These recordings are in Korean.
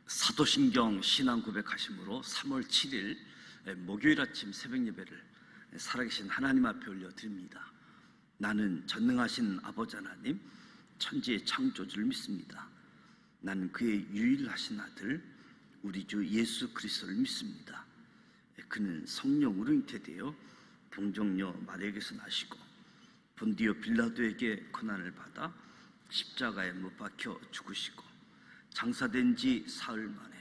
사도신경 신앙 고백하심으로 3월 7일 목요일 아침 새벽 예배를 살아계신 하나님 앞에 올려드립니다. 나는 전능하신 아버지 하나님, 천지의 창조주를 믿습니다. 나는 그의 유일하신 아들 우리 주 예수 그리스도를 믿습니다. 그는 성령으로 잉태되어 동정녀 마리아에게서 나시고 본디오 빌라도에게 고난을 받아 십자가에 못 박혀 죽으시고 장사된 지 사흘 만에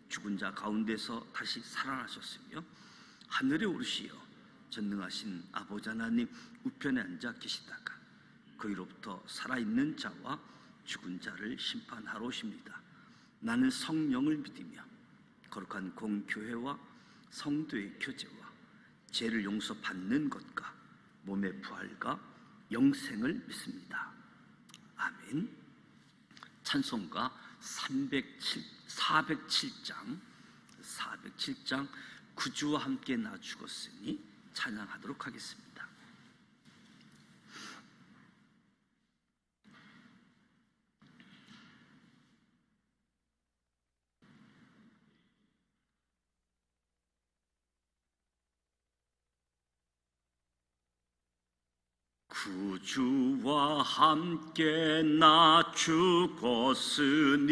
죽은 자 가운데서 다시 살아나셨으며 하늘에 오르시어 전능하신 아버지 하나님 우편에 앉아 계시다가 거기로부터 살아있는 자와 죽은 자를 심판하러 오십니다. 나는 성령을 믿으며 거룩한 공교회와 성도의 교제와 죄를 용서받는 것과 몸의 부활과 영생을 믿습니다. 아멘. 찬송가 407장 구주와 함께 나 죽었으니 찬양하도록 하겠습니다. 구주와 함께 나 죽었으니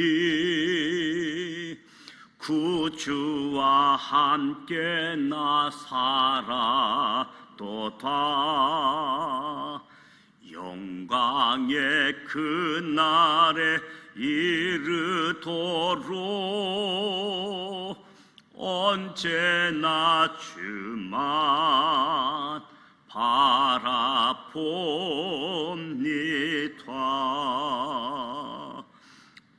구주와 함께 나 살아도다. 영광의 그날에 이르도록 언제나 주만 바라봅니다.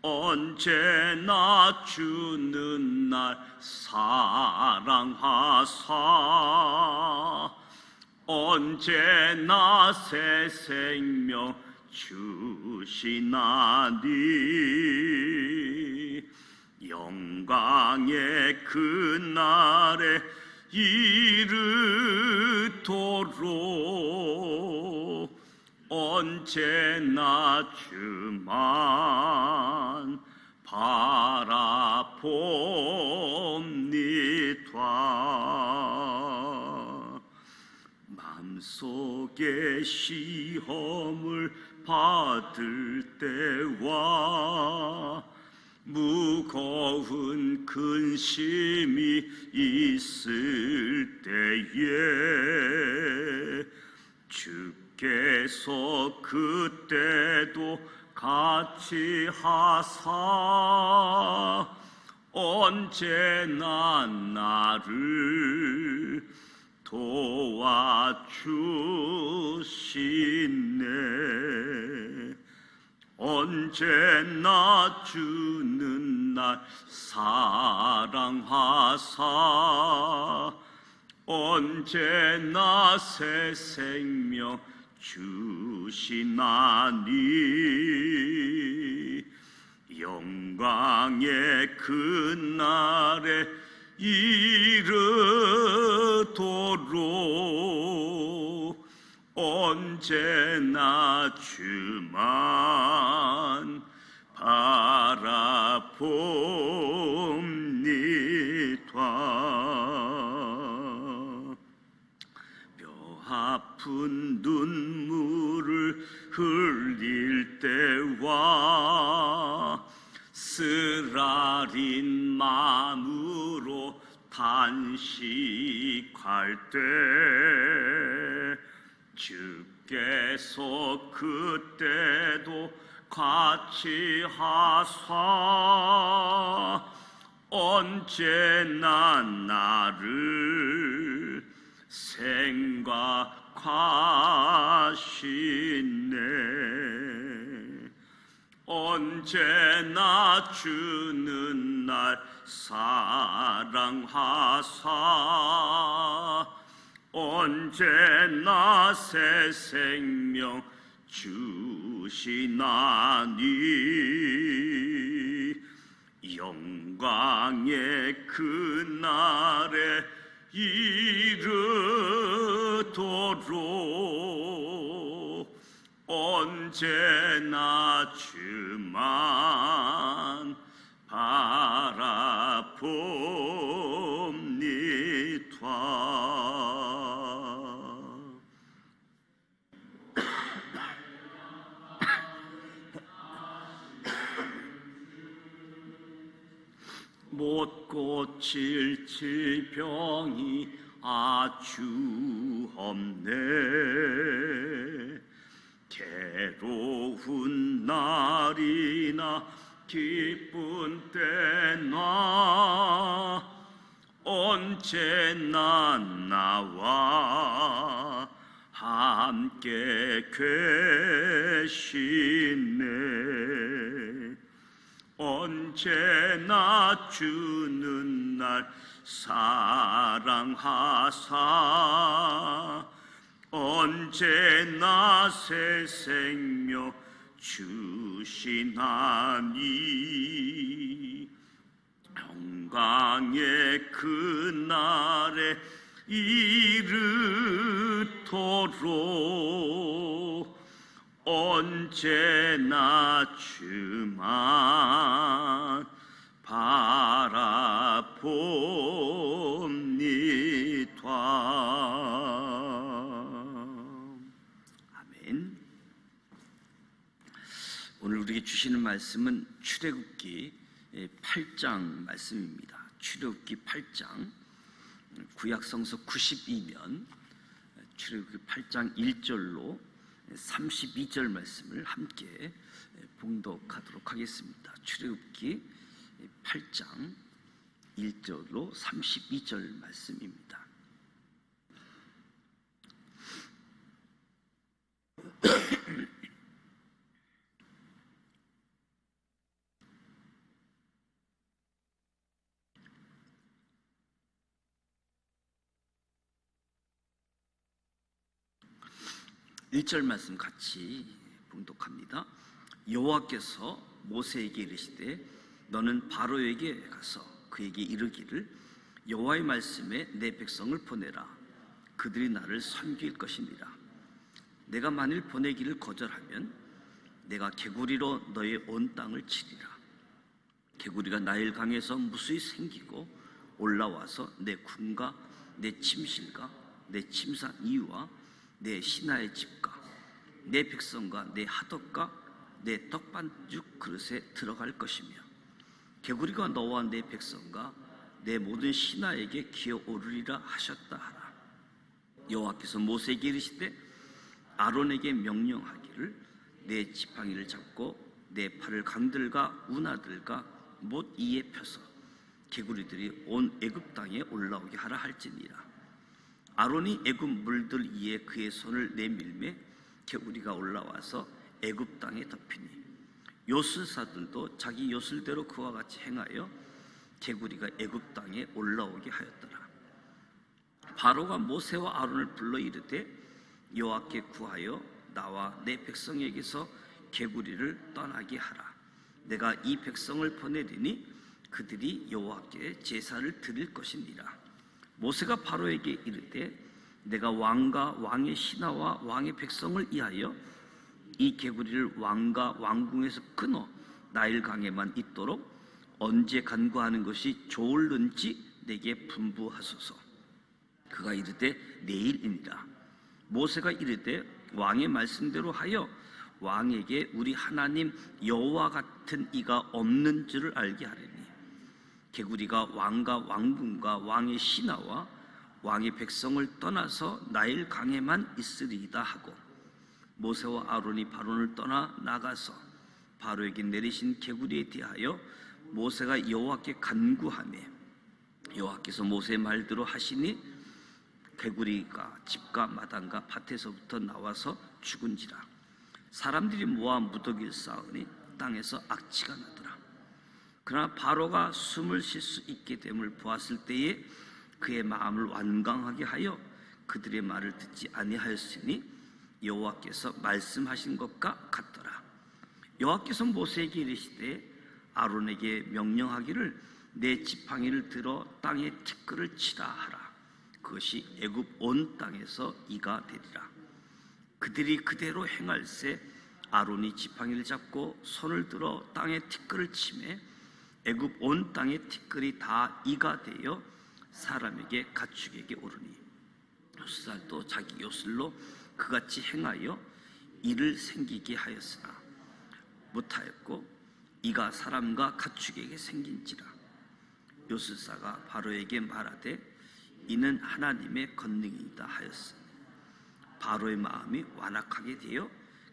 언제나 주는 날 사랑하사 언제나 새 생명 주시나니 영광의 그날에 이르도록 언제나 주만 바라봅니다. 마음속에 시험을 받을 때와 무거운 근심이 있을 때에 주께서 그때도 같이 하사 언제나 나를 도와주시네. 언제나 주는 날 사랑하사 언제나 새 생명 주시나니 영광의 그날에 이르도록 언제나 주만 바라봅니다. 뼈 아픈 눈물을 흘릴 때와 쓰라린 마음으로 단식할 때 주께서 그때도 같이 하사 언제나 나를 생각하시네. 언제나 주는 날 사랑하사 언제나 새 생명 주시나니 영광의 그날에 이르도록 언제나 주만 바라봅니다. 못 고칠 질병이 아주 없네. 괴로운 날이나 기쁜 때나 언제나 나와 함께 계시네. 언제나 주는 날 사랑하사 언제나 새 생명 주시나니. 영광의 그날에 이르도록 언제나 주만 바라봅니다. 아멘. 오늘 우리에게 주시는 말씀은 출애굽기 8장 말씀입니다. 출애굽기 8장, 구약성서 92면 출애굽기 8장 1절로 32절 말씀을 함께 봉독하도록 하겠습니다. 출애굽기 8장 1절로 32절 말씀입니다. 일 절 말씀 같이 봉독합니다. 여호와께서 모세에게 이르시되 너는 바로에게 가서 그에게 이르기를 여호와의 말씀에 내 백성을 보내라. 그들이 나를 섬길 것이니라. 내가 만일 보내기를 거절하면 내가 개구리로 너의 온 땅을 치리라. 개구리가 나일 강에서 무수히 생기고 올라와서 내 궁과 내 침실과 내 침상 이와 내 신하의 집과 내 백성과 내 하덕과 내 떡반죽 그릇에 들어갈 것이며 개구리가 너와 내 백성과 내 모든 신하에게 기어오르리라 하셨다 하라. 여호와께서 모세에게 이르시되 아론에게 명령하기를 내 지팡이를 잡고 내 팔을 강들과 운하들과 못 이에 펴서 개구리들이 온 애굽 땅에 올라오게 하라 할지니라. 아론이 애굽 물들 위에 그의 손을 내밀매 개구리가 올라와서 애굽 땅에 덮이니 요술사들도 자기 요술대로 그와 같이 행하여 개구리가 애굽 땅에 올라오게 하였더라. 바로가 모세와 아론을 불러 이르되 여호와께 구하여 나와 내 백성에게서 개구리를 떠나게 하라. 내가 이 백성을 보내리니 그들이 여호와께 제사를 드릴 것이니라. 모세가 바로에게 이르되 내가 왕과 왕의 신하와 왕의 백성을 위하여 이 개구리를 왕과 왕궁에서 끊어 나일 강에만 있도록 언제 간구하는 것이 좋을는지 내게 분부하소서. 그가 이르되 내일이니라. 모세가 이르되 왕의 말씀대로 하여 왕에게 우리 하나님 여호와 같은 이가 없는 줄을 알게 하리니 개구리가 왕과 왕궁과 왕의 신하와 왕의 백성을 떠나서 나일 강에만 있으리이다 하고 모세와 아론이 바론을 떠나 나가서 바로에게 내리신 개구리에 대하여 모세가 여호와께 간구하며 여호와께서 모세의 말대로 하시니 개구리가 집과 마당과 밭에서부터 나와서 죽은지라. 사람들이 모아 무더기를 쌓으니 땅에서 악취가 나더라. 그러나 바로가 숨을 쉴 수 있게 됨을 보았을 때에 그의 마음을 완강하게 하여 그들의 말을 듣지 아니하였으니 여호와께서 말씀하신 것과 같더라. 여호와께서 모세에게 이르시되 아론에게 명령하기를 내 지팡이를 들어 땅에 티끌을 치라 하라. 그것이 애굽 온 땅에서 이가 되리라. 그들이 그대로 행할세 아론이 지팡이를 잡고 손을 들어 땅에 티끌을 치매 애굽 온 땅의 티끌이 다 이가 되어 사람에게 가축에게 오르니 요술살도 자기 요술로 그같이 행하여 이를 생기게 하였으나 못하였고 이가 사람과 가축에게 생긴지라. 요술사가 바로에게 말하되 이는 하나님의 권능이다 하였으니 바로의 마음이 완악하게 되어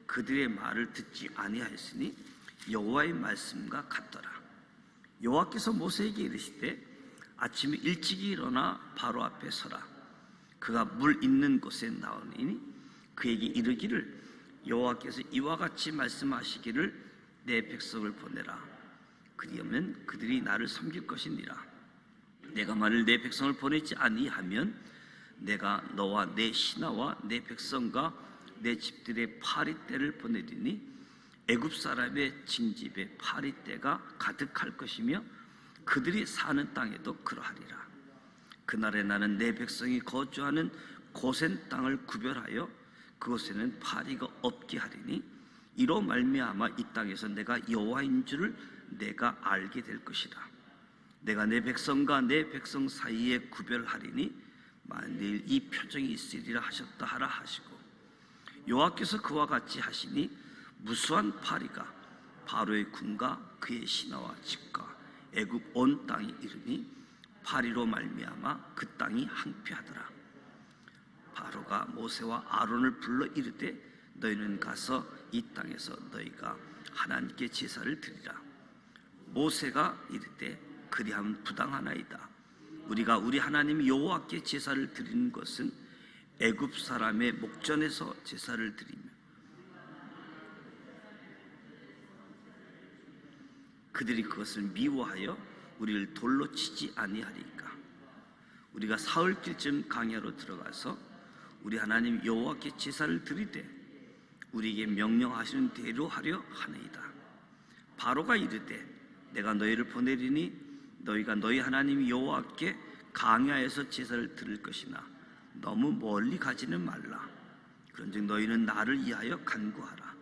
그들의 말을 듣지 아니하였으니 여호와의 말씀과 같더라. 여호와께서 모세에게 이르시되 아침에 일찍이 일어나 바로 앞에 서라. 그가 물 있는 곳에 나오니 그에게 이르기를 여호와께서 이와 같이 말씀하시기를 내 백성을 보내라. 그리하면 그들이 나를 섬길 것이니라. 내가 만일 내 백성을 보내지 아니하면 내가 너와 내 신하와 내 백성과 내 집들의 파리떼를 보내리니 애굽 사람의 징집에 파리떼가 가득할 것이며 그들이 사는 땅에도 그러하리라. 그날에 나는 내 백성이 거주하는 고센 땅을 구별하여 그곳에는 파리가 없게 하리니 이로 말미암아 이 땅에서 내가 여호와인 줄을 내가 알게 될 것이다. 내가 내 백성과 내 백성 사이에 구별하리니 만일 이 표정이 있으리라 하셨다 하라 하시고 여호와께서 그와 같이 하시니 무수한 파리가 바로의 군과 그의 신하와 집과 애굽 온 땅에 이르니 파리로 말미암아 그 땅이 항폐하더라. 바로가 모세와 아론을 불러 이르되 너희는 가서 이 땅에서 너희가 하나님께 제사를 드리라. 모세가 이르되 그리하면 부당하나이다. 우리가 우리 하나님 여호와께 제사를 드리는 것은 애굽 사람의 목전에서 제사를 드리며 그들이 그것을 미워하여 우리를 돌로 치지 아니하리까. 우리가 사흘길쯤 광야로 들어가서 우리 하나님 여호와께 제사를 드리되 우리에게 명령하시는 대로 하려 하나이다. 바로가 이르되 내가 너희를 보내리니 너희가 너희 하나님 여호와께 광야에서 제사를 드릴 것이나 너무 멀리 가지는 말라. 그런즉 너희는 나를 위하여 간구하라.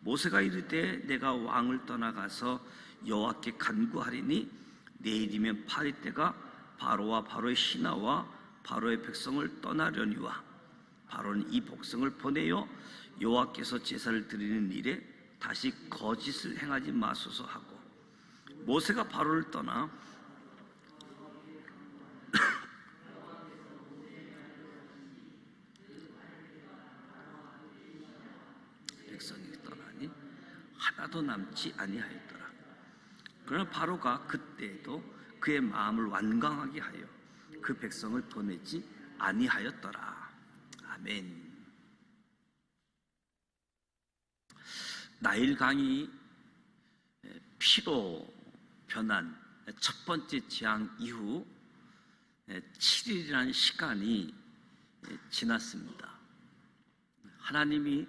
모세가 이르되 내가 왕을 떠나가서 여호와께 간구하리니 내일이면 파리떼가 바로와 바로의 신하와 바로의 백성을 떠나려니와 바로는 이 백성을 보내어 여호와께서 제사를 드리는 일에 다시 거짓을 행하지 마소서 하고 모세가 바로를 떠나 백성이 떠나니 하나도 남지 아니하였더라. 그러나 바로가 그때에도 그의 마음을 완강하게 하여 그 백성을 보내지 아니하였더라. 아멘. 나일강이 피로 변한 첫 번째 재앙 이후 7일이라는 시간이 지났습니다. 하나님이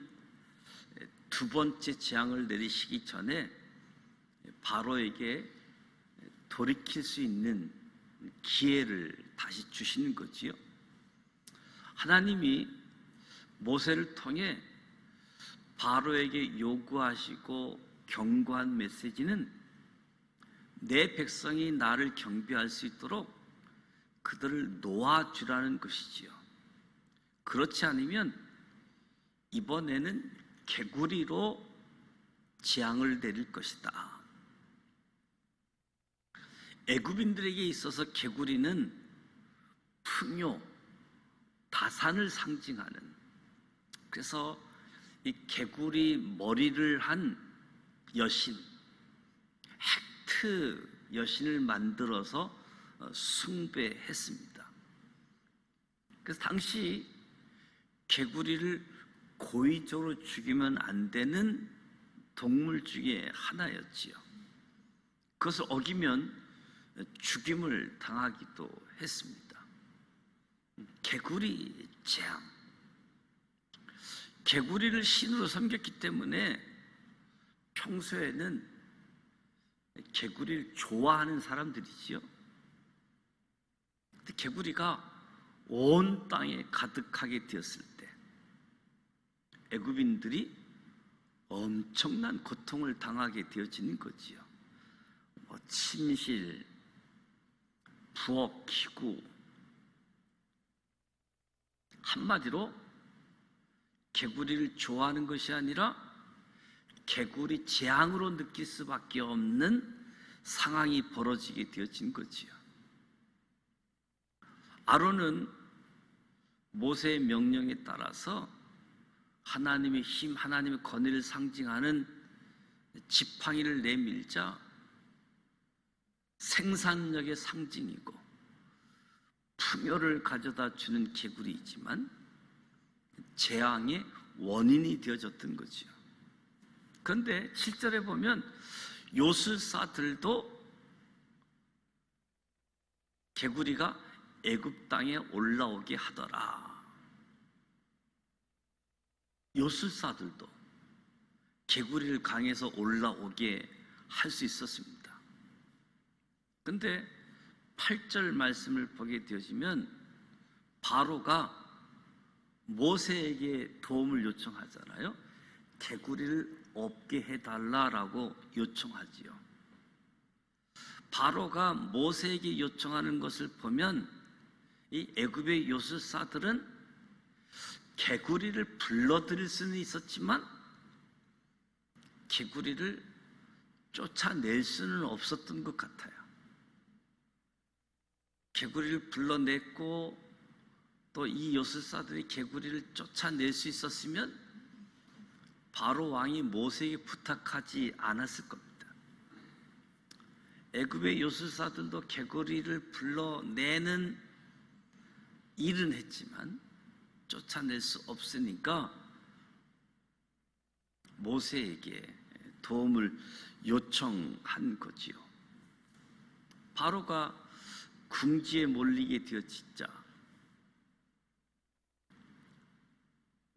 두 번째 재앙을 내리시기 전에 바로에게 돌이킬 수 있는 기회를 다시 주시는 거지요. 하나님이 모세를 통해 바로에게 요구하시고 경고한 메시지는 내 백성이 나를 경배할 수 있도록 그들을 놓아주라는 것이지요. 그렇지 않으면 이번에는 개구리로 재앙을 내릴 것이다. 애굽인들에게 있어서 개구리는 풍요, 다산을 상징하는, 그래서 이 개구리 머리를 한 여신, 헥트 여신을 만들어서 숭배했습니다. 그래서 당시 개구리를 고의적으로 죽이면 안 되는 동물 중에 하나였지요. 그것을 어기면 죽임을 당하기도 했습니다. 개구리 재앙. 개구리를 신으로 섬겼기 때문에 평소에는 개구리를 좋아하는 사람들이지요. 근데 개구리가 온 땅에 가득하게 되었을 때 애굽인들이 엄청난 고통을 당하게 되어지는 거지요. 침실, 부엌, 기구, 한마디로 개구리를 좋아하는 것이 아니라 개구리 재앙으로 느낄 수밖에 없는 상황이 벌어지게 되어진 거지요. 아론은 모세의 명령에 따라서 하나님의 힘, 하나님의 권위를 상징하는 지팡이를 내밀자 생산력의 상징이고 풍요를 가져다 주는 개구리이지만 재앙의 원인이 되어졌던 거죠. 그런데 실제로 보면 요술사들도 개구리가 애굽 땅에 올라오게 하더라. 요술사들도 개구리를 강에서 올라오게 할 수 있었습니다. 그런데 8절 말씀을 보게 되어지면 바로가 모세에게 도움을 요청하잖아요. 개구리를 없게 해달라라고 요청하지요. 바로가 모세에게 요청하는 것을 보면 이 애굽의 요술사들은 개구리를 불러들일 수는 있었지만 개구리를 쫓아낼 수는 없었던 것 같아요. 개구리를 불러냈고 또 이 요술사들이 개구리를 쫓아낼 수 있었으면 바로 왕이 모세에게 부탁하지 않았을 겁니다. 애굽의 요술사들도 개구리를 불러내는 일은 했지만 쫓아낼 수 없으니까 모세에게 도움을 요청한 거지요. 바로가 궁지에 몰리게 되어지자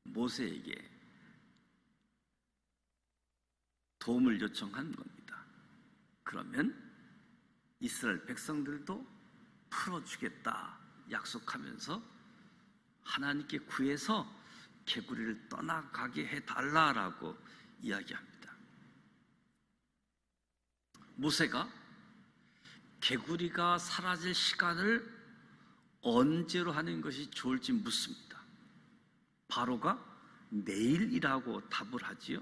모세에게 도움을 요청한 겁니다. 그러면 이스라엘 백성들도 풀어주겠다 약속하면서 하나님께 구해서 개구리를 떠나가게 해달라라고 이야기합니다. 모세가 개구리가 사라질 시간을 언제로 하는 것이 좋을지 묻습니다. 바로가 내일이라고 답을 하지요.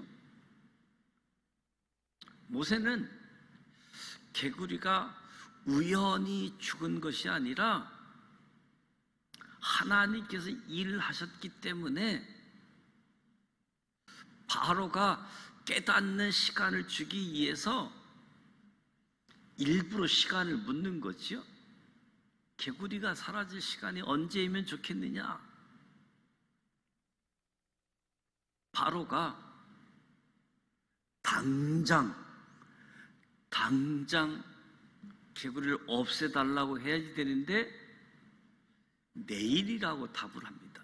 모세는 개구리가 우연히 죽은 것이 아니라 하나님께서 일을 하셨기 때문에 바로가 깨닫는 시간을 주기 위해서 일부러 시간을 묻는 거지요. 개구리가 사라질 시간이 언제이면 좋겠느냐? 바로가 당장 개구리를 없애달라고 해야지 되는데 내일이라고 답을 합니다.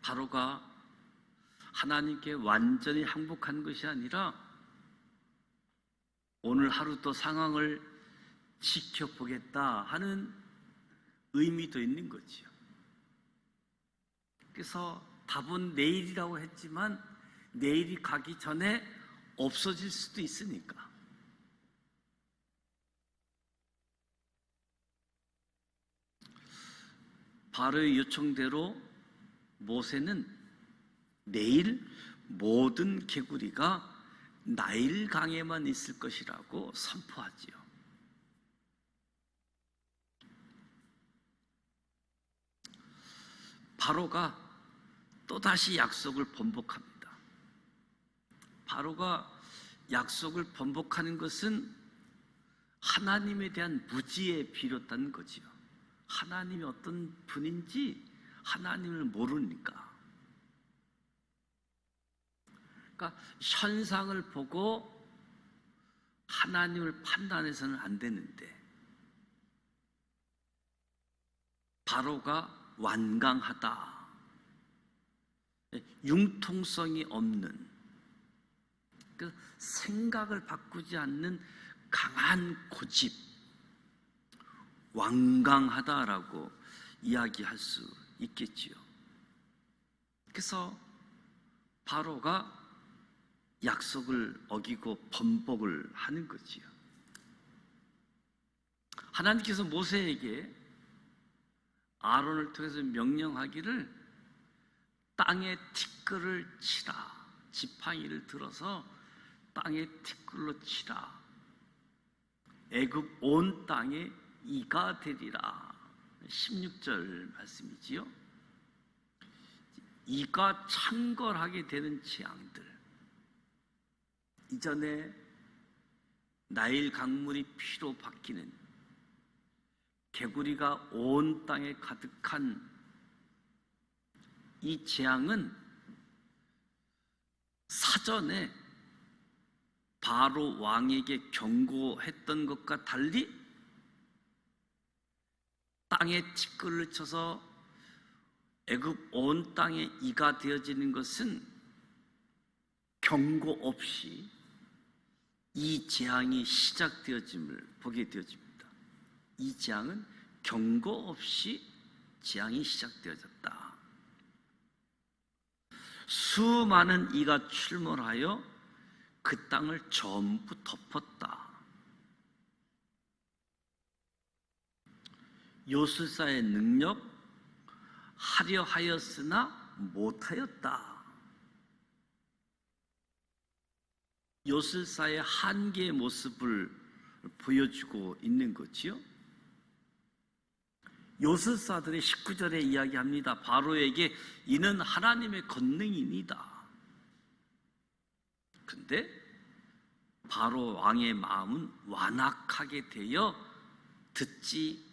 바로가 하나님께 완전히 항복한 것이 아니라 오늘 하루 또 상황을 지켜보겠다 하는 의미도 있는 거지요. 그래서 답은 내일이라고 했지만 내일이 가기 전에 없어질 수도 있으니까. 바로의 요청대로 모세는 내일 모든 개구리가 나일 강에만 있을 것이라고 선포하지요. 바로가 또다시 약속을 번복합니다. 바로가 약속을 번복하는 것은 하나님에 대한 무지에 비롯한 거지요. 하나님이 어떤 분인지 하나님을 모르니까. 그러니까 현상을 보고 하나님을 판단해서는 안 되는데 바로가 완강하다, 융통성이 없는, 그 생각을 바꾸지 않는 강한 고집, 완강하다라고 이야기할 수 있겠지요. 그래서 바로가 약속을 어기고 번복을 하는 거지요. 하나님께서 모세에게 아론을 통해서 명령하기를 땅에 티끌을 치라, 지팡이를 들어서 땅에 티끌로 치라. 애굽 온 땅에 이가 되리라. 16절 말씀이지요. 이가 창궐하게 되는 재앙들, 이전에 나일 강물이 피로 바뀌는, 개구리가 온 땅에 가득한 이 재앙은 사전에 바로 왕에게 경고했던 것과 달리 땅에 티끌을 쳐서 애굽 온 땅에 이가 되어지는 것은 경고 없이 이 재앙이 시작되어짐을 보게 되어집니다. 이 재앙은 경고 없이 재앙이 시작되어졌다. 수많은 이가 출몰하여 그 땅을 전부 덮었다. 요술사의 능력 하려 하였으나 못하였다. 요술사의 한계의 모습을 보여주고 있는 거지요. 요술사들의 19절에 이야기합니다. 바로에게 이는 하나님의 권능이니다. 근데 바로 왕의 마음은 완악하게 되어 듣지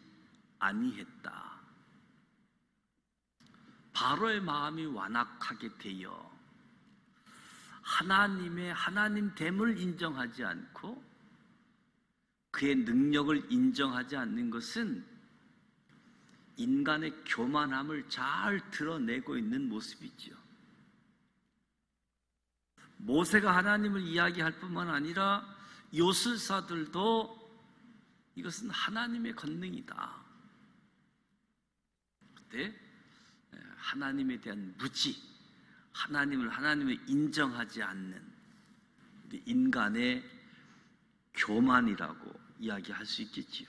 아니했다. 바로의 마음이 완악하게 되어 하나님의 하나님됨을 인정하지 않고 그의 능력을 인정하지 않는 것은 인간의 교만함을 잘 드러내고 있는 모습이죠. 모세가 하나님을 이야기할 뿐만 아니라 요술사들도 이것은 하나님의 권능이다. 그때 하나님에 대한 무지, 하나님을 인정하지 않는 인간의 교만이라고 이야기할 수 있겠지요.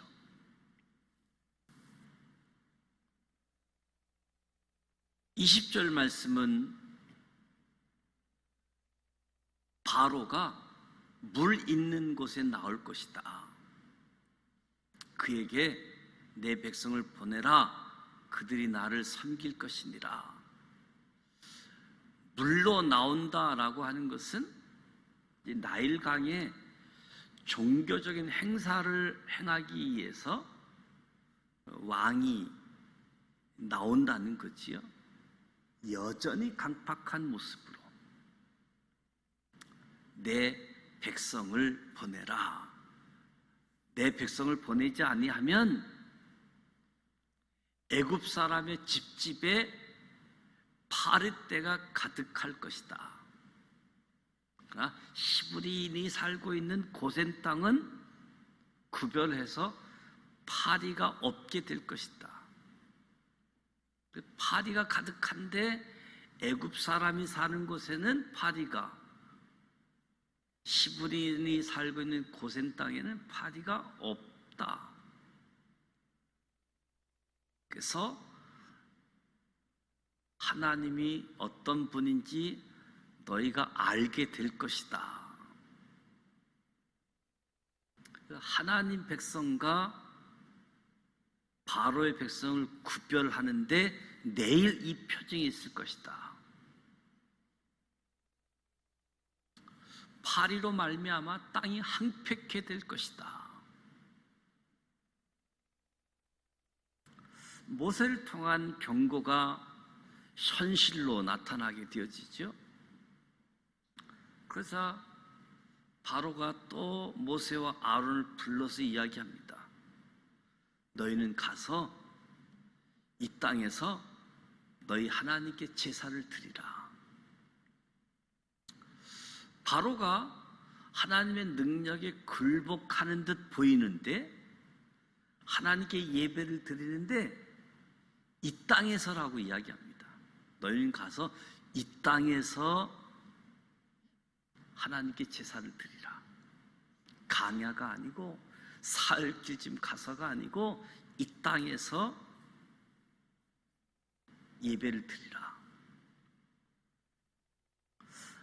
이 20절 말씀은 바로가 물 있는 곳에 나올 것이다. 그에게 내 백성을 보내라. 그들이 나를 섬길 것이니라. 물로 나온다라고 하는 것은 나일강에 종교적인 행사를 행하기 위해서 왕이 나온다는 거지요. 여전히 강팍한 모습으로 내 백성을 보내라. 내 백성을 보내지 아니하면 애굽 사람의 집집에 파릇대가 가득할 것이다. 그러나 히브리인이 살고 있는 고센 땅은 구별해서 파리가 없게 될 것이다. 파리가 가득한데 애굽 사람이 사는 곳에는 파리가, 히브리인이 살고 있는 고센 땅에는 파리가 없다. 그래서 하나님이 어떤 분인지 너희가 알게 될 것이다. 하나님 백성과 바로의 백성을 구별하는데 내일 이 표징이 있을 것이다. 파리로 말미암아 땅이 황폐케 될 것이다. 모세를 통한 경고가 현실로 나타나게 되어지죠. 그래서 바로가 또 모세와 아론을 불러서 이야기합니다. 너희는 가서 이 땅에서 너희 하나님께 제사를 드리라. 바로가 하나님의 능력에 굴복하는 듯 보이는데, 하나님께 예배를 드리는데 이 땅에서라고 이야기합니다. 너희는 가서 이 땅에서 하나님께 제사를 드리라. 강야가 아니고 사흘길 가서가 아니고 이 땅에서 예배를 드리라.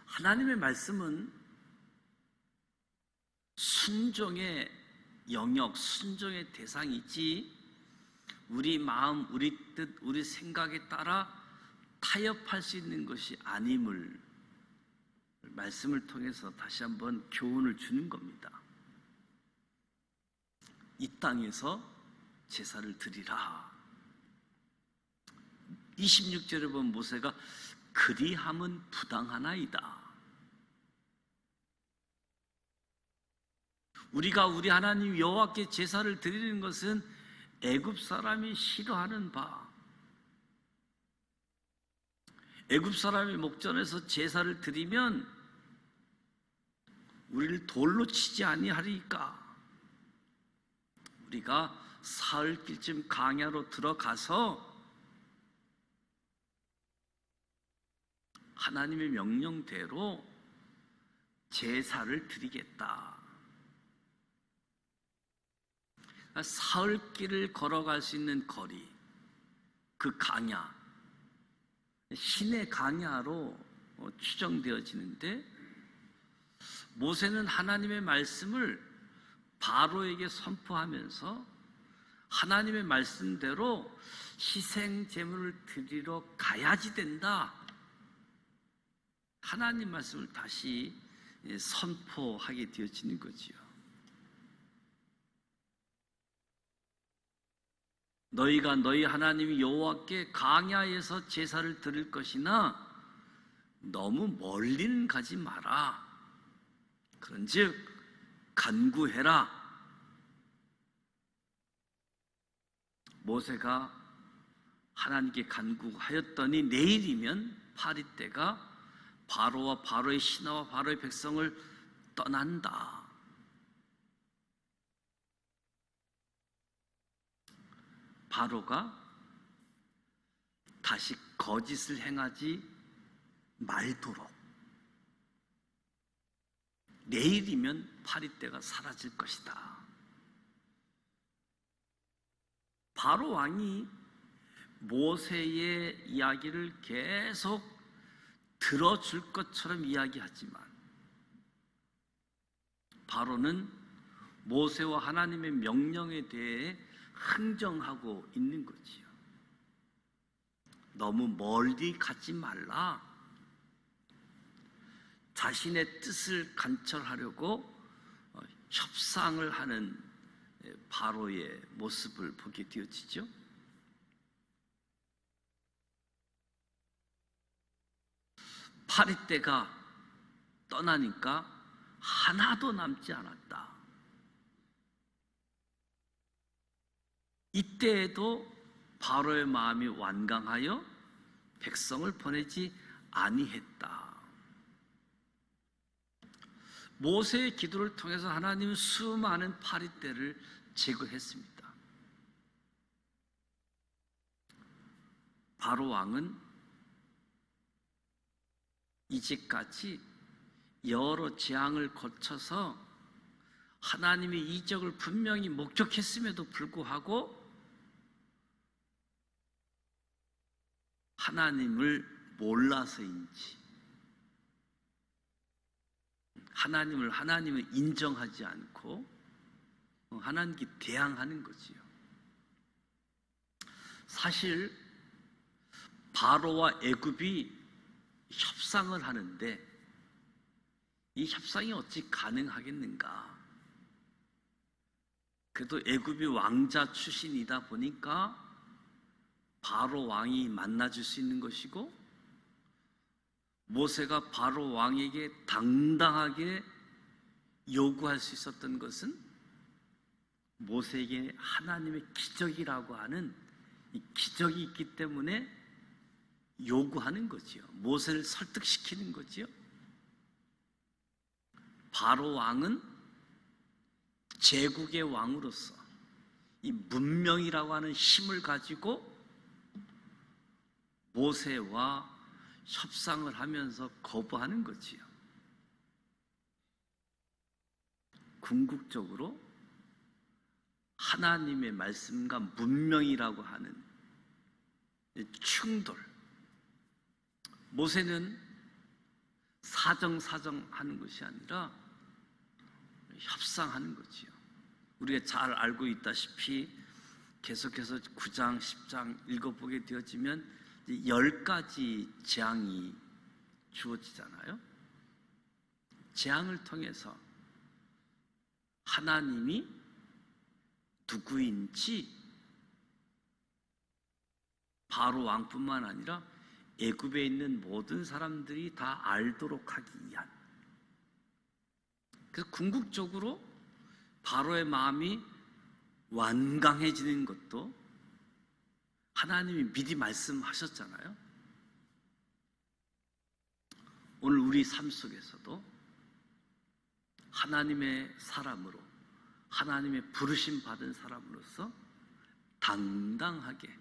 하나님의 말씀은 순종의 영역, 순종의 대상이지 우리 마음, 우리 뜻, 우리 생각에 따라 타협할 수 있는 것이 아님을 말씀을 통해서 다시 한번 교훈을 주는 겁니다. 이 땅에서 제사를 드리라. 26절에 보면 모세가 그리함은 부당하나이다. 우리가 우리 하나님 여호와께 제사를 드리는 것은 애굽 사람이 싫어하는 바, 애굽 사람이 목전에서 제사를 드리면 우리를 돌로 치지 아니하리까. 우리가 사흘길쯤 광야로 들어가서 하나님의 명령대로 제사를 드리겠다. 사흘길을 걸어갈 수 있는 거리, 그 광야, 신의 광야로 추정되어지는데, 모세는 하나님의 말씀을 바로에게 선포하면서 하나님의 말씀대로 희생 제물을 드리러 가야지 된다. 하나님 말씀을 다시 선포하게 되어지는 거지요. 너희가 너희 하나님 여호와께 광야에서 제사를 드릴 것이나 너무 멀리는 가지 마라. 그런즉 간구해라. 모세가 하나님께 간구하였더니 내일이면 파리떼가 바로와 바로의 신하와 바로의 백성을 떠난다. 바로가 다시 거짓을 행하지 말도록 내일이면 파리떼가 사라질 것이다. 바로 왕이 모세의 이야기를 계속 들어줄 것처럼 이야기하지만 바로는 모세와 하나님의 명령에 대해 흥정하고 있는 거지요. 너무 멀리 가지 말라. 자신의 뜻을 관철하려고 협상을 하는 바로의 모습을 보게 되어지죠. 파리떼가 떠나니까 하나도 남지 않았다. 이때에도 바로의 마음이 완강하여 백성을 보내지 아니했다. 모세의 기도를 통해서 하나님은 수많은 파리떼를 제거했습니다. 바로 왕은 이제까지 여러 재앙을 거쳐서 하나님의 이적을 분명히 목격했음에도 불구하고 하나님을 몰라서인지 하나님을 인정하지 않고 하나님께 대항하는 거지요. 사실 바로와 애굽이 협상을 하는데 이 협상이 어찌 가능하겠는가? 그래도 애굽이 왕자 출신이다 보니까 바로 왕이 만나줄 수 있는 것이고, 모세가 바로 왕에게 당당하게 요구할 수 있었던 것은 모세에게 하나님의 기적이라고 하는 이 기적이 있기 때문에 요구하는 거지요. 모세를 설득시키는 거지요. 바로 왕은 제국의 왕으로서 이 문명이라고 하는 힘을 가지고 모세와 협상을 하면서 거부하는 거지요. 궁극적으로 하나님의 말씀과 문명이라고 하는 충돌. 모세는 사정사정하는 것이 아니라 협상하는 거지요. 우리가 잘 알고 있다시피 계속해서 9장, 10장 읽어보게 되어지면 10가지 재앙이 주어지잖아요. 재앙을 통해서 하나님이 누구인지 바로 왕뿐만 아니라 애굽에 있는 모든 사람들이 다 알도록 하기 위한, 그래서 궁극적으로 바로의 마음이 완강해지는 것도 하나님이 미리 말씀하셨잖아요. 오늘 우리 삶 속에서도 하나님의 사람으로, 하나님의 부르심 받은 사람으로서 당당하게,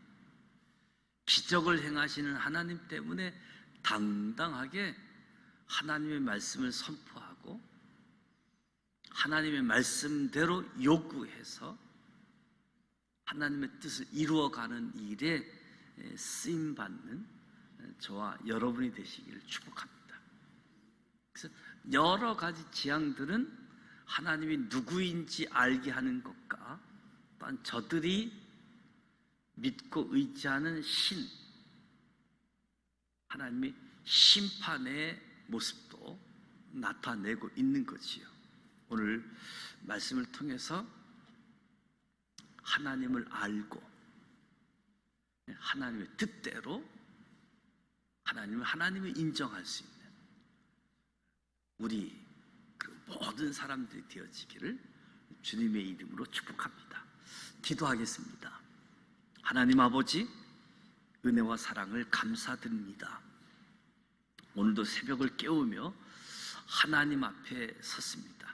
기적을 행하시는 하나님 때문에 당당하게 하나님의 말씀을 선포하고 하나님의 말씀대로 요구해서 하나님의 뜻을 이루어가는 일에 쓰임받는 저와 여러분이 되시기를 축복합니다. 그래서 여러 가지 재앙들은 하나님이 누구인지 알게 하는 것과 또한 저들이 믿고 의지하는 신, 하나님의 심판의 모습도 나타내고 있는 거지요. 오늘 말씀을 통해서 하나님을 알고 하나님의 뜻대로 하나님을 인정할 수 있는 우리 그 모든 사람들이 되어지기를 주님의 이름으로 축복합니다. 기도하겠습니다. 하나님 아버지, 은혜와 사랑을 감사드립니다. 오늘도 새벽을 깨우며 하나님 앞에 섰습니다.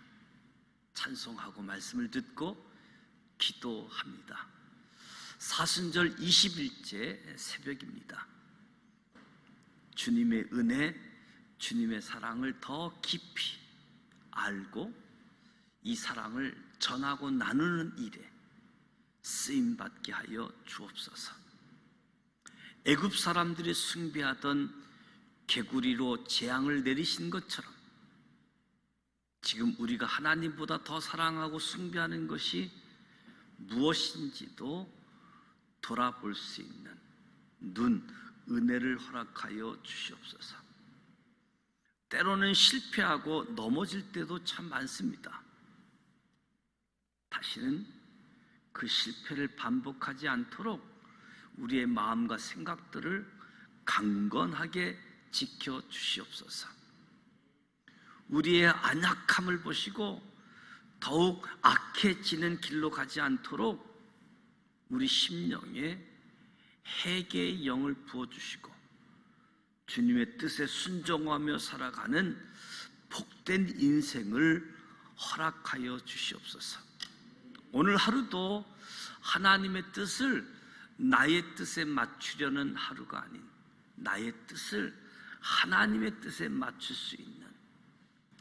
찬송하고 말씀을 듣고 기도합니다. 사순절 20일째 새벽입니다. 주님의 은혜, 주님의 사랑을 더 깊이 알고 이 사랑을 전하고 나누는 일에 쓰임받게 하여 주옵소서. 애굽 사람들이 숭배하던 개구리로 재앙을 내리신 것처럼 지금 우리가 하나님보다 더 사랑하고 숭배하는 것이 무엇인지도 돌아볼 수 있는 눈, 은혜를 허락하여 주시옵소서. 때로는 실패하고 넘어질 때도 참 많습니다. 다시는 그 실패를 반복하지 않도록 우리의 마음과 생각들을 강건하게 지켜 주시옵소서. 우리의 안약함을 보시고 더욱 악해지는 길로 가지 않도록 우리 심령에 회개의 영을 부어주시고 주님의 뜻에 순종하며 살아가는 복된 인생을 허락하여 주시옵소서. 오늘 하루도 하나님의 뜻을 나의 뜻에 맞추려는 하루가 아닌 나의 뜻을 하나님의 뜻에 맞출 수 있는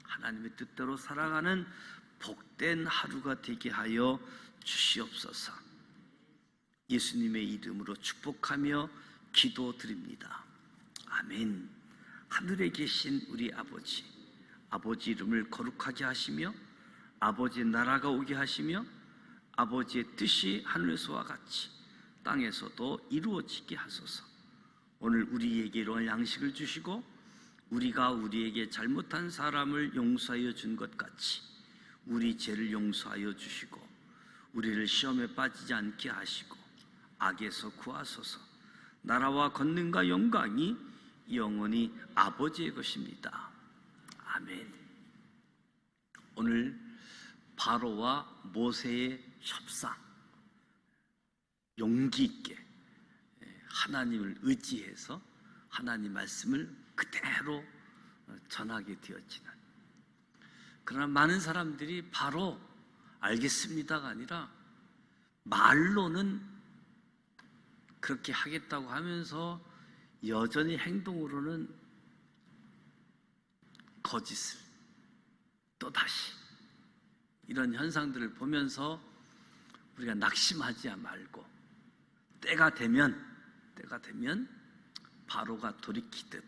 하나님의 뜻대로 살아가는 복된 하루가 되게 하여 주시옵소서. 예수님의 이름으로 축복하며 기도드립니다. 아멘. 하늘에 계신 우리 아버지, 아버지 이름을 거룩하게 하시며 아버지의 나라가 오게 하시며 아버지의 뜻이 하늘에서와 같이 땅에서도 이루어지게 하소서. 오늘 우리에게 이런 양식을 주시고 우리가 우리에게 잘못한 사람을 용서하여 준 것 같이 우리 죄를 용서하여 주시고 우리를 시험에 빠지지 않게 하시고 악에서 구하소서. 나라와 권능과 영광이 영원히 아버지의 것입니다. 아멘. 오늘 바로와 모세의 협상, 용기 있게 하나님을 의지해서 하나님 말씀을 그대로 전하게 되어지는, 그러나 많은 사람들이 바로 알겠습니다가 아니라 말로는 그렇게 하겠다고 하면서 여전히 행동으로는 거짓을 또다시, 이런 현상들을 보면서 우리가 낙심하지 말고 때가 되면 바로가 돌이키듯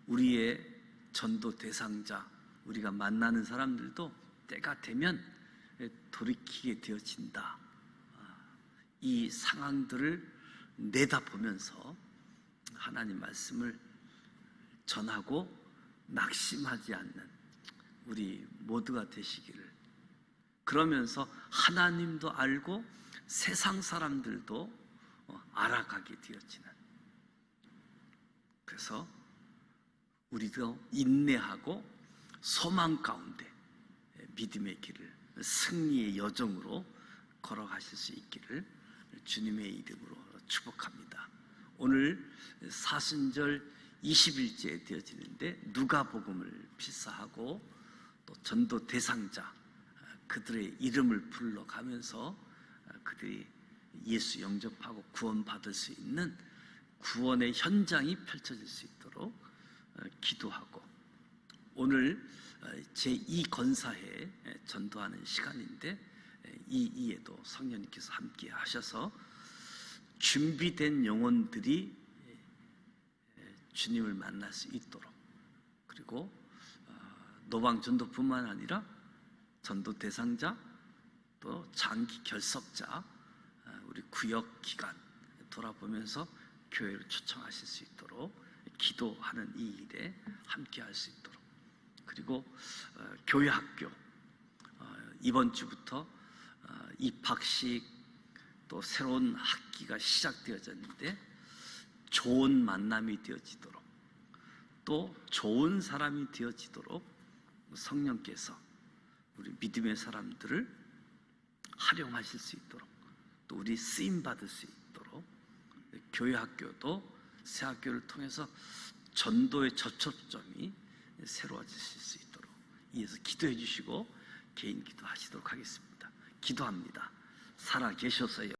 우리의 전도 대상자, 우리가 만나는 사람들도 때가 되면 돌이키게 되어진다. 이 상황들을 내다보면서 하나님 말씀을 전하고 낙심하지 않는 우리 모두가 되시기를, 그러면서 하나님도 알고 세상 사람들도 알아가게 되어지는, 그래서 우리도 인내하고 소망 가운데 믿음의 길을, 승리의 여정으로 걸어가실 수 있기를 주님의 이름으로 축복합니다. 오늘 사순절 20일째 되어지는데 누가복음을 필사하고 또 전도 대상자 그들의 이름을 불러가면서 그들이 예수 영접하고 구원받을 수 있는 구원의 현장이 펼쳐질 수 있도록 기도하고, 오늘 제2건사에 전도하는 시간인데 이에도 성령님께서 함께 하셔서 준비된 영혼들이 주님을 만날 수 있도록, 그리고 노방 전도뿐만 아니라 전도 대상자 또 장기 결석자 우리 구역 기간 돌아보면서 교회를 초청하실 수 있도록 기도하는 이 일에 함께 할 수 있도록, 그리고 교회 학교 이번 주부터 입학식 또 새로운 학기가 시작되어졌는데 좋은 만남이 되어지도록, 또 좋은 사람이 되어지도록 성령께서 우리 믿음의 사람들을 활용하실 수 있도록, 또 우리 쓰임 받을 수 있도록 교회 학교도 새 학교를 통해서 전도의 접촉점이 새로워지실 수 있도록 이에서 기도해 주시고 개인 기도하시도록 하겠습니다. 기도합니다. 살아 계셔서요